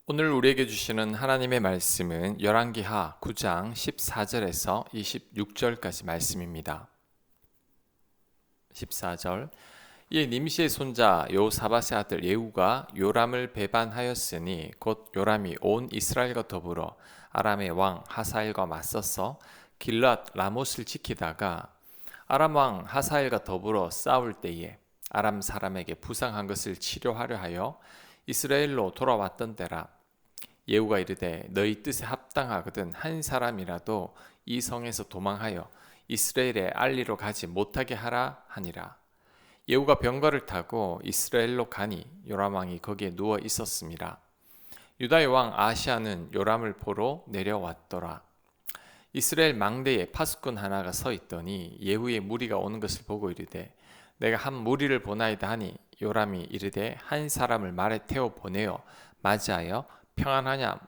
오늘 우리에게 주시는 하나님의 말씀은 열왕기하 9장 14절에서 26절까지 말씀입니다. 14절 이 nim시의 손자 여호사밧의 아들 예후가 요람을 배반하였으니 곧 요람이 온 이스라엘과 더불어 아람의 왕 하사엘과 맞서서 길랏 라못을 지키다가 아람 왕 하사엘과 더불어 싸울 때에 아람 사람에게 부상한 것을 치료하려 하여 이스라엘로 돌아왔던 때라. 예후가 이르되 너희 뜻에 합당하거든 한 사람이라도 이 성에서 도망하여 이스라엘에 알리로 가지 못하게 하라 하니라. 예후가 병거를 타고 이스라엘로 가니 요람 왕이 거기에 누워 있었습니다. 유다의 왕 아시아는 요람을 보러 내려왔더라. 이스라엘 망대에 파수꾼 하나가 서 있더니 예후의 무리가 오는 것을 보고 이르되 내가 한 무리를 보나이다 하니 요람이 이르되 한 사람을 말에 태워 보내어 맞이하여 평안하냐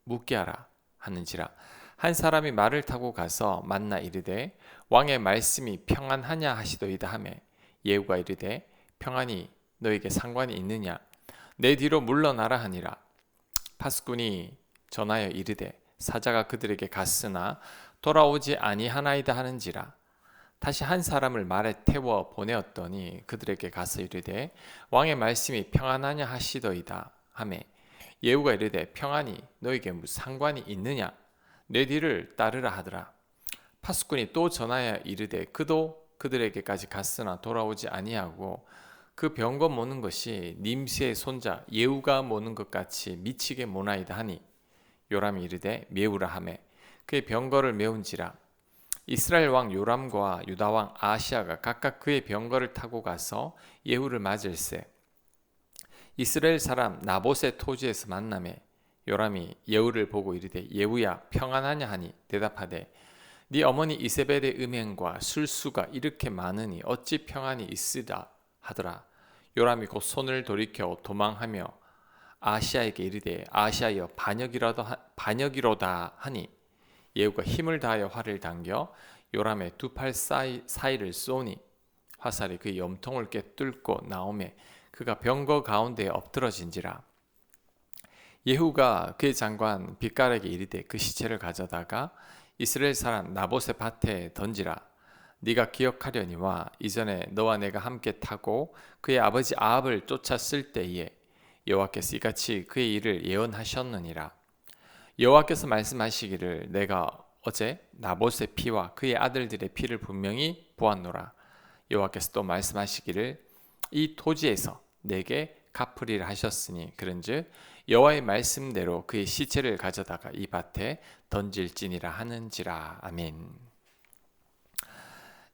묻게 하라 하는지라. 한 사람이 말을 타고 가서 만나 이르되 왕의 말씀이 평안하냐 하시도이다 하매 예후가 이르되 평안이 너에게 상관이 있느냐 내 뒤로 물러나라 하니라. 파수꾼이 전하여 이르되 사자가 그들에게 갔으나 돌아오지 아니하나이다 하는지라. 다시 한 사람을 말에 태워 보내었더니 그들에게 가서 이르되 왕의 말씀이 평안하냐 하시도이다 하매 예후가 이르되 평안이 너에게 무슨 상관이 있느냐 내 뒤를 따르라 하더라. 파수꾼이 또 전하여 이르되 그도 그들에게까지 갔으나 돌아오지 아니하고 그 병거 모는 것이 nim시의 손자 예후가 모는 것 같이 미치게 모나이다 하니 요람이 이르되 메우라 하매 그의 병거를 메운지라. 이스라엘 왕 요람과 유다 왕 아시아가 각각 그의 병거를 타고 가서 예후를 맞을세 이스라엘 사람 나봇의 토지에서 만나매 요람이 예후를 보고 이르되 예후야 평안하냐 하니 대답하되 네 어머니 이세벨의 음행과 술수가 이렇게 많으니 어찌 평안이 있으랴 하더라. 요람이 곧 손을 돌이켜 도망하며 아시아에게 이르되 아시아여 반역이로다 하니 예후가 힘을 다하여 활을 당겨 요람의 두 팔 사이를 쏘니 화살이 그의 염통을 꿰뚫고 나오매 그가 병거 가운데에 엎드러진지라. 예후가 그의 장관 빗갈에게 이르되 그 시체를 가져다가 이스라엘 사람 나봇의 밭에 던지라. 네가 기억하려니와 이전에 너와 내가 함께 타고 그의 아버지 아합을 쫓았을 때에 여호와께서 이같이 그의 일을 예언하셨느니라. 여호와께서 말씀하시기를 내가 어제 나봇의 피와 그의 아들들의 피를 분명히 보았노라. 여호와께서 또 말씀하시기를 이 토지에서 내게 갚으리라 하셨으니 그런즉 여호와의 말씀대로 그의 시체를 가져다가 이 밭에 던질지니라 하는지라. 아멘.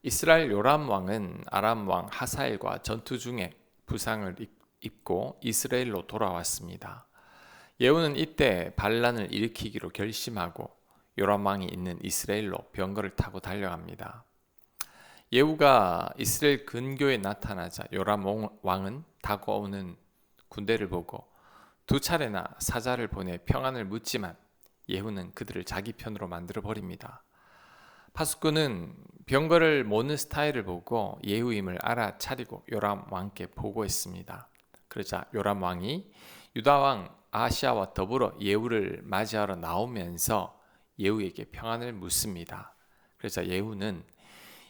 이스라엘 요람 왕은 아람 왕 하사엘과 전투 중에 부상을 입고 이스라엘로 돌아왔습니다. 예후는 이때 반란을 일으키기로 결심하고 요람 왕이 있는 이스라엘로 병거를 타고 달려갑니다. 예후가 이스라엘 근교에 나타나자 요람 왕은 다가오는 군대를 보고 두 차례나 사자를 보내 평안을 묻지만 예후는 그들을 자기 편으로 만들어 버립니다. 파수꾼은 병거를 모는 스타일을 보고 예후임을 알아차리고 요람 왕께 보고했습니다. 그러자 요람 왕이 유다 왕 아시아와 더불어 예후를 맞이하러 나오면서 예후에게 평안을 묻습니다. 그러자 예후는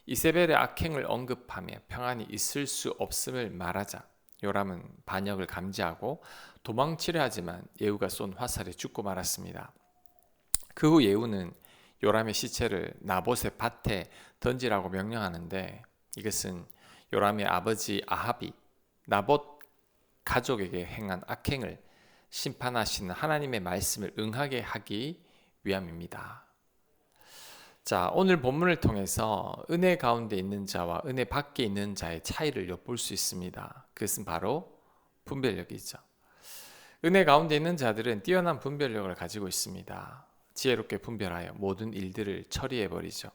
이세벨의 악행을 언급하며 평안이 있을 수 없음을 말하자 요람은 반역을 감지하고 도망치려 하지만 예후가 쏜 화살에 죽고 말았습니다. 그 후 예후는 요람의 시체를 나봇의 밭에 던지라고 명령하는데 이것은 요람의 아버지 아합이 나봇 가족에게 행한 악행을 심판하시는 하나님의 말씀을 응하게 하기 위함입니다. 자, 오늘 본문을 통해서 은혜 가운데 있는 자와 은혜 밖에 있는 자의 차이를 엿볼 수 있습니다. 그것은 바로 분별력이죠. 은혜 가운데 있는 자들은 뛰어난 분별력을 가지고 있습니다. 지혜롭게 분별하여 모든 일들을 처리해버리죠.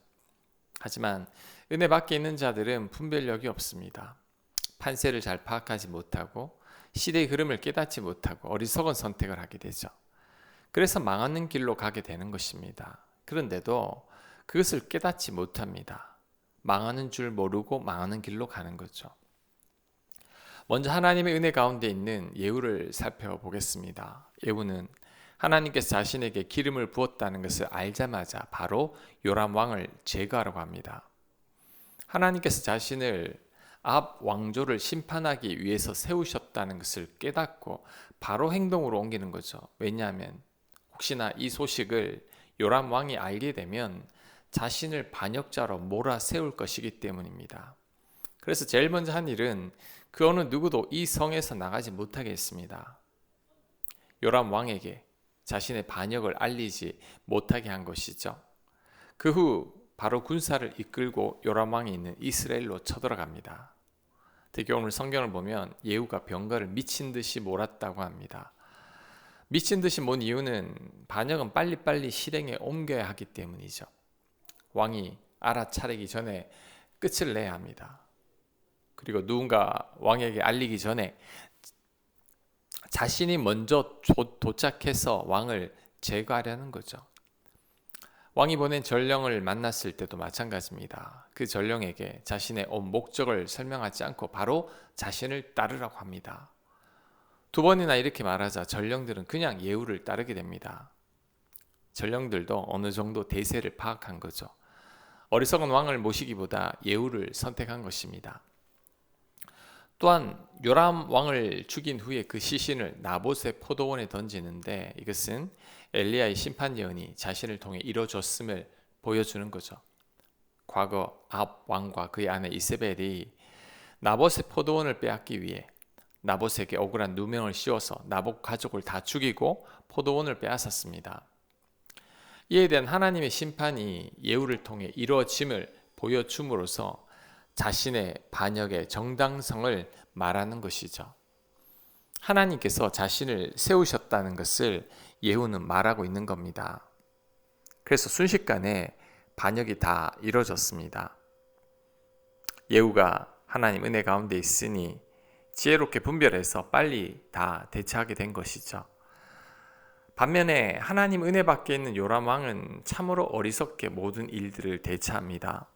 하지만 은혜 밖에 있는 자들은 분별력이 없습니다. 판세를 잘 파악하지 못하고 시대의 흐름을 깨닫지 못하고 어리석은 선택을 하게 되죠. 그래서 망하는 길로 가게 되는 것입니다. 그런데도 그것을 깨닫지 못합니다. 망하는 줄 모르고 망하는 길로 가는 거죠. 먼저 하나님의 은혜 가운데 있는 예후를 살펴보겠습니다. 예후는 하나님께서 자신에게 기름을 부었다는 것을 알자마자 바로 요람 왕을 제거하려고 합니다. 하나님께서 자신을 앞 왕조를 심판하기 위해서 세우셨다는 것을 깨닫고 바로 행동으로 옮기는 거죠. 왜냐하면 혹시나 이 소식을 요람 왕이 알게 되면 자신을 반역자로 몰아세울 것이기 때문입니다. 그래서 제일 먼저 한 일은 그 어느 누구도 이 성에서 나가지 못하게 했습니다. 요람 왕에게 자신의 반역을 알리지 못하게 한 것이죠. 그 후 바로 군사를 이끌고 요람 왕이 있는 이스라엘로 쳐들어갑니다. 특히 오늘 성경을 보면 예후가 병거를 미친 듯이 몰았다고 합니다. 미친 듯이 몰 이유는 반역은 빨리빨리 실행에 옮겨야 하기 때문이죠. 왕이 알아차리기 전에 끝을 내야 합니다. 그리고 누군가 왕에게 알리기 전에 자신이 먼저 도착해서 왕을 제거하려는 거죠. 왕이 보낸 전령을 만났을 때도 마찬가지입니다. 그 전령에게 자신의 온 목적을 설명하지 않고 바로 자신을 따르라고 합니다. 두 번이나 이렇게 말하자 전령들은 그냥 예후를 따르게 됩니다. 전령들도 어느 정도 대세를 파악한 거죠. 어리석은 왕을 모시기보다 예후를 선택한 것입니다. 또한 요람 왕을 죽인 후에 그 시신을 나봇의 포도원에 던지는데 이것은 엘리야의 심판 예언이 자신을 통해 이루어졌음을 보여주는 거죠. 과거 아합 왕과 그의 아내 이세벨이 나봇의 포도원을 빼앗기 위해 나봇에게 억울한 누명을 씌워서 나봇 가족을 다 죽이고 포도원을 빼앗았습니다. 이에 대한 하나님의 심판이 예후를 통해 이루어짐을 보여줌으로써 자신의 반역의 정당성을 말하는 것이죠. 하나님께서 자신을 세우셨다는 것을 예후는 말하고 있는 겁니다. 그래서 순식간에 반역이 다 이루어졌습니다. 예후가 하나님 은혜 가운데 있으니 지혜롭게 분별해서 빨리 다 대처하게 된 것이죠. 반면에 하나님 은혜 밖에 있는 요람 왕은 참으로 어리석게 모든 일들을 대처합니다.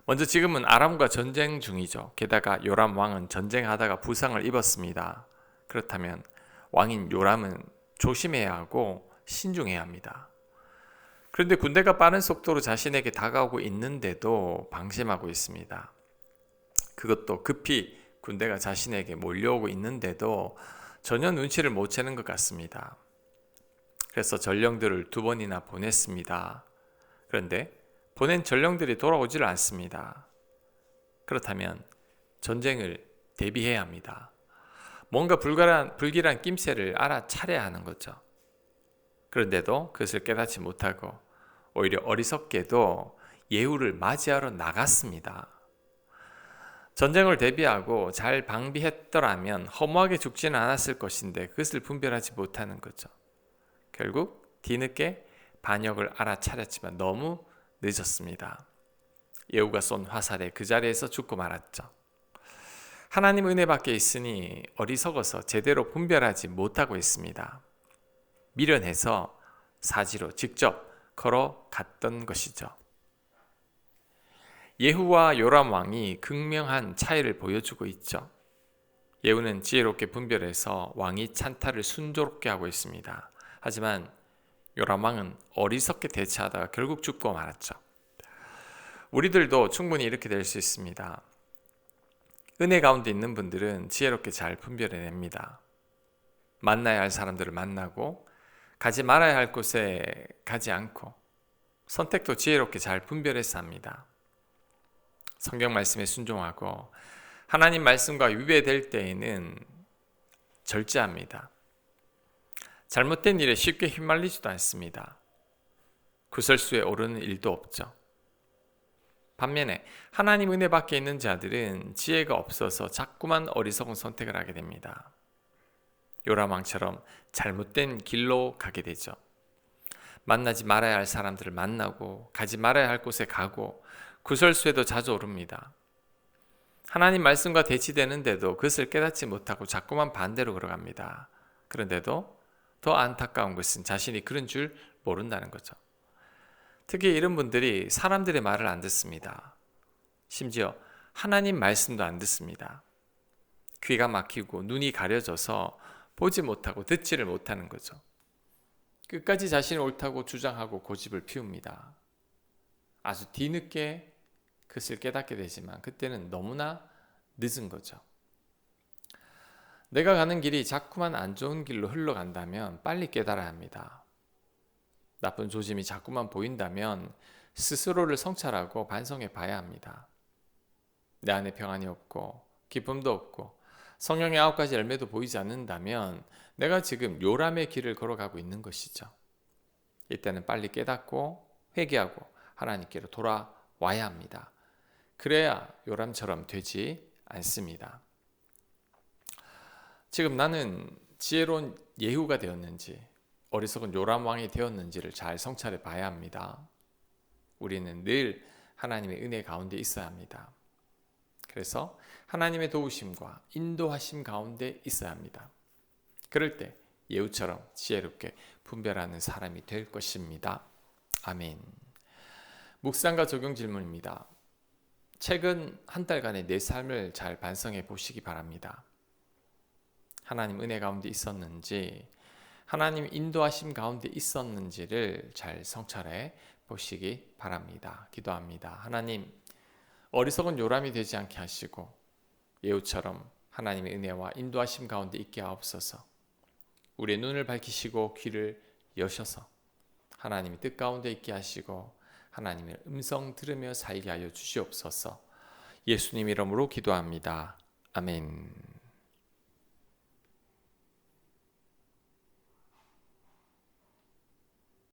먼저 지금은 아람과 전쟁 중이죠. 게다가 요람 왕은 전쟁하다가 부상을 입었습니다. 그렇다면 왕인 요람은 조심해야 하고 신중해야 합니다. 그런데 군대가 빠른 속도로 자신에게 다가오고 있는데도 방심하고 있습니다. 그것도 급히 군대가 자신에게 몰려오고 있는데도 전혀 눈치를 못 채는 것 같습니다. 그래서 전령들을 2번이나 보냈습니다. 그런데 보낸 전령들이 돌아오지를 않습니다. 그렇다면 전쟁을 대비해야 합니다. 뭔가 불길한 낌새를 알아차려야 하는 거죠. 그런데도 그것을 깨닫지 못하고 오히려 어리석게도 예후를 맞이하러 나갔습니다. 전쟁을 대비하고 잘 방비했더라면 허무하게 죽지는 않았을 것인데 그것을 분별하지 못하는 거죠. 결국 뒤늦게 반역을 알아차렸지만 너무 늦었습니다. 예후가 쏜 화살에 그 자리에서 죽고 말았죠. 하나님 은혜 밖에 있으니 어리석어서 제대로 분별하지 못하고 있습니다. 미련해서 사지로 직접 걸어갔던 것이죠. 예후와 요람 왕이 극명한 차이를 보여주고 있죠. 예후는 지혜롭게 분별해서 왕이 찬탈을 순조롭게 하고 있습니다. 하지만 요람 왕은 어리석게 대처하다가 결국 죽고 말았죠. 우리들도 충분히 이렇게 될 수 있습니다. 은혜 가운데 있는 분들은 지혜롭게 잘 분별해냅니다. 만나야 할 사람들을 만나고 가지 말아야 할 곳에 가지 않고 선택도 지혜롭게 잘 분별해서 합니다. 성경 말씀에 순종하고 하나님 말씀과 위배될 때에는 절제합니다. 잘못된 일에 쉽게 휘말리지도 않습니다. 구설수에 오르는 일도 없죠. 반면에 하나님 은혜 밖에 있는 자들은 지혜가 없어서 자꾸만 어리석은 선택을 하게 됩니다. 요람 왕처럼 잘못된 길로 가게 되죠. 만나지 말아야 할 사람들을 만나고 가지 말아야 할 곳에 가고 구설수에도 자주 오릅니다. 하나님 말씀과 대치되는데도 그것을 깨닫지 못하고 자꾸만 반대로 걸어갑니다. 그런데도 더 안타까운 것은 자신이 그런 줄 모른다는 거죠. 특히 이런 분들이 사람들의 말을 안 듣습니다. 심지어 하나님 말씀도 안 듣습니다. 귀가 막히고 눈이 가려져서 보지 못하고 듣지를 못하는 거죠. 끝까지 자신이 옳다고 주장하고 고집을 피웁니다. 아주 뒤늦게 그것을 깨닫게 되지만 그때는 너무나 늦은 거죠. 내가 가는 길이 자꾸만 안 좋은 길로 흘러간다면 빨리 깨달아야 합니다. 나쁜 조짐이 자꾸만 보인다면 스스로를 성찰하고 반성해 봐야 합니다. 내 안에 평안이 없고 기쁨도 없고 성령의 9가지 열매도 보이지 않는다면 내가 지금 요람의 길을 걸어가고 있는 것이죠. 이때는 빨리 깨닫고 회개하고 하나님께로 돌아와야 합니다. 그래야 요람처럼 되지 않습니다. 지금 나는 지혜로운 예후가 되었는지 어리석은 요람 왕이 되었는지를 잘 성찰해 봐야 합니다. 우리는 늘 하나님의 은혜 가운데 있어야 합니다. 그래서 하나님의 도우심과 인도하심 가운데 있어야 합니다. 그럴 때 예후처럼 지혜롭게 분별하는 사람이 될 것입니다. 아멘. 묵상과 적용 질문입니다. 최근 한 달간의 내 삶을 잘 반성해 보시기 바랍니다. 하나님 은혜 가운데 있었는지, 하나님 인도하심 가운데 있었는지를 잘 성찰해 보시기 바랍니다. 기도합니다. 하나님, 어리석은 요람이 되지 않게 하시고 예후처럼 하나님의 은혜와 인도하심 가운데 있게 하옵소서. 우리의 눈을 밝히시고 귀를 여셔서 하나님의 뜻 가운데 있게 하시고 하나님의 음성 들으며 살게 하여 주시옵소서. 예수님 이름으로 기도합니다. 아멘.